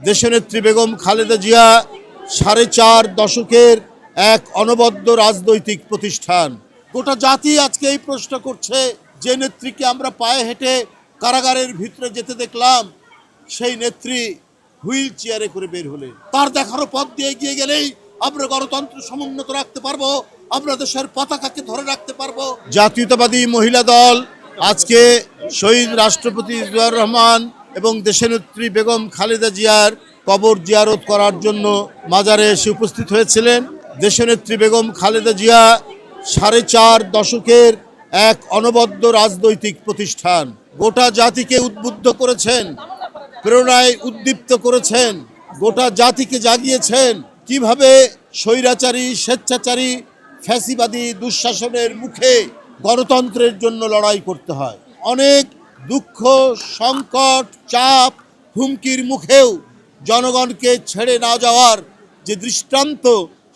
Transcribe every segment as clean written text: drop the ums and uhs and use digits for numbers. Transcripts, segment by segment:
দেশনেত্রী বেগম খালেদা জিয়া 4.5 দশকের এক অনবদ্য রাজনৈতিক প্রতিষ্ঠান। গোটা জাতি আজকে এই প্রশ্ন করছে, যে নেত্রীকে আমরা পায়ে হেঁটে কারাগারের ভিতরে যেতে দেখলাম, সেই নেত্রী হুইল চেয়ারে করে বের হলে তার দেখানো পথ দিয়ে এগিয়ে গেলেই আমরা গণতন্ত্র সমুন্নত রাখতে পারবো, আমরা দেশের পতাকাকে ধরে রাখতে পারবো। জাতীয়তাবাদী মহিলা দল আজকে শহীদ রাষ্ট্রপতি জিয়াউর রহমান এবং দেশনেত্রী বেগম খালেদা জিয়ার কবর জিয়ারত করার জন্য মাজারে এসে উপস্থিত হয়েছিলেন। দেশনেত্রী বেগম খালেদা জিয়া 4.5 দশকের এক অনবদ্য রাজনৈতিক প্রতিষ্ঠান। গোটা জাতিকে উদ্বুদ্ধ করেছেন, প্রেরণায় উদ্দীপ্ত করেছেন, গোটা জাতিকে জাগিয়েছেন কিভাবে স্বৈরাচারী, স্বেচ্ছাচারী, ফ্যাসিবাদী দুঃশাসনের মুখে গণতন্ত্রের জন্য লড়াই করতে হয়। অনেক দুঃখ, সংকট, চাপ, হুমকির মুখেও জনগণকে ছেড়ে না যাওয়ার যে দৃষ্টান্ত,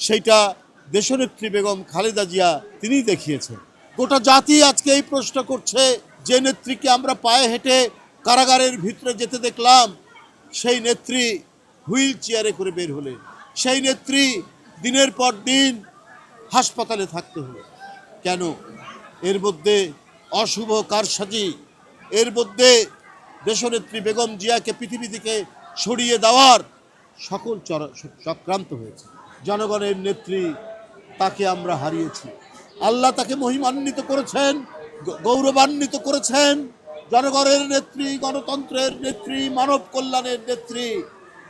সেইটা দেশনেত্রী বেগম খালেদা জিয়া তিনি দেখিয়েছেন। গোটা জাতি আজকে এই প্রশ্ন করছে, যে নেত্রীকে আমরা পায়ে হেঁটে কারাগারের ভিতরে যেতে দেখলাম, সেই নেত্রী হুইল চেয়ারে করে বের হলে, সেই নেত্রী দিনের পর দিন হাসপাতালে থাকতে হলো। কেন? এর মধ্যে অশুভ কারসাজি, এর মধ্যে দেশনেত্রী বেগম জিয়াকে পৃথিবী থেকে সরিয়ে দেওয়ার সকল চক্রান্ত হয়েছে। জনগণের নেত্রী, তাকে আমরা হারিয়েছি। আল্লাহ তাকে মহিমান্বিত করেছেন, গৌরবান্বিত করেছেন। জনগণের নেত্রী, গণতন্ত্রের নেত্রী, মানব কল্যাণের নেত্রী,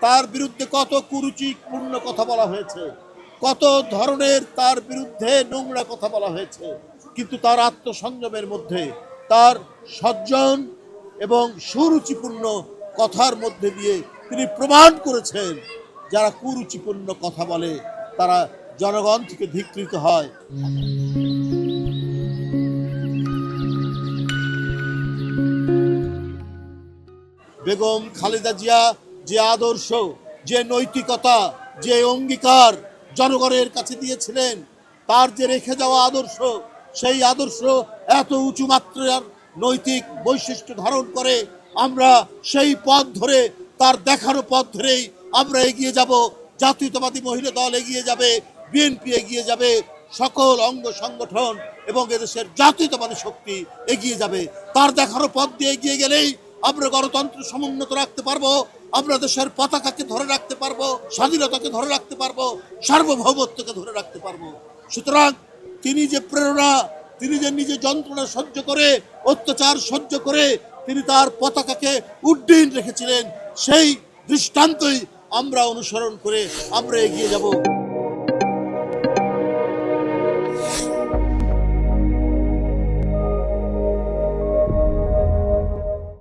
তার বিরুদ্ধে কত কুরুচিপূর্ণ কথা বলা হয়েছে, কত ধরনের তার বিরুদ্ধে নোংরা কথা বলা হয়েছে, কিন্তু তার আত্মসংযমের মধ্যে, তার সজ্জন এবং সুরুচিপূর্ণ কথার মধ্যে দিয়ে তিনি প্রমাণ করেছেন, যারা কুরুচিপূর্ণ কথা বলে তারা জনগণ থেকে ধিক্কৃত হয়। বেগম খালেদা জিয়া যে আদর্শ, যে নৈতিকতা, যে অঙ্গীকার জনগণের কাছে দিয়েছিলেন, তার যে রেখে যাওয়া আদর্শ, সেই আদর্শ এত উঁচু মাত্রার নৈতিক বৈশিষ্ট্য ধারণ করে। আমরা সেই পথ ধরে, তার দেখানো পথ ধরেই আমরা এগিয়ে যাব। জাতীয়তাবাদী মহিলা দল এগিয়ে যাবে, বিএনপি এগিয়ে যাবে, সকল অঙ্গ সংগঠন এবং এদেশের জাতীয়তাবাদী শক্তি এগিয়ে যাবে। তার দেখানো পথ দিয়ে এগিয়ে গেলেই আমরা গণতন্ত্র সমুন্নত রাখতে পারবো, আমরা দেশের পতাকাকে ধরে রাখতে পারবো, স্বাধীনতাকে ধরে রাখতে পারবো, সার্বভৌমত্বকে ধরে রাখতে পারবো। সুতরাং তিনি যে প্রেরণা, তিনি যে নিজে যন্ত্রণা সহ্য করে, অত্যাচার সহ্য করে তিনি তার পতাকাকে উড্ডীন রেখেছিলেন, সেই দৃষ্টান্তই আমরা অনুসরণ করে আমরা এগিয়ে যাব।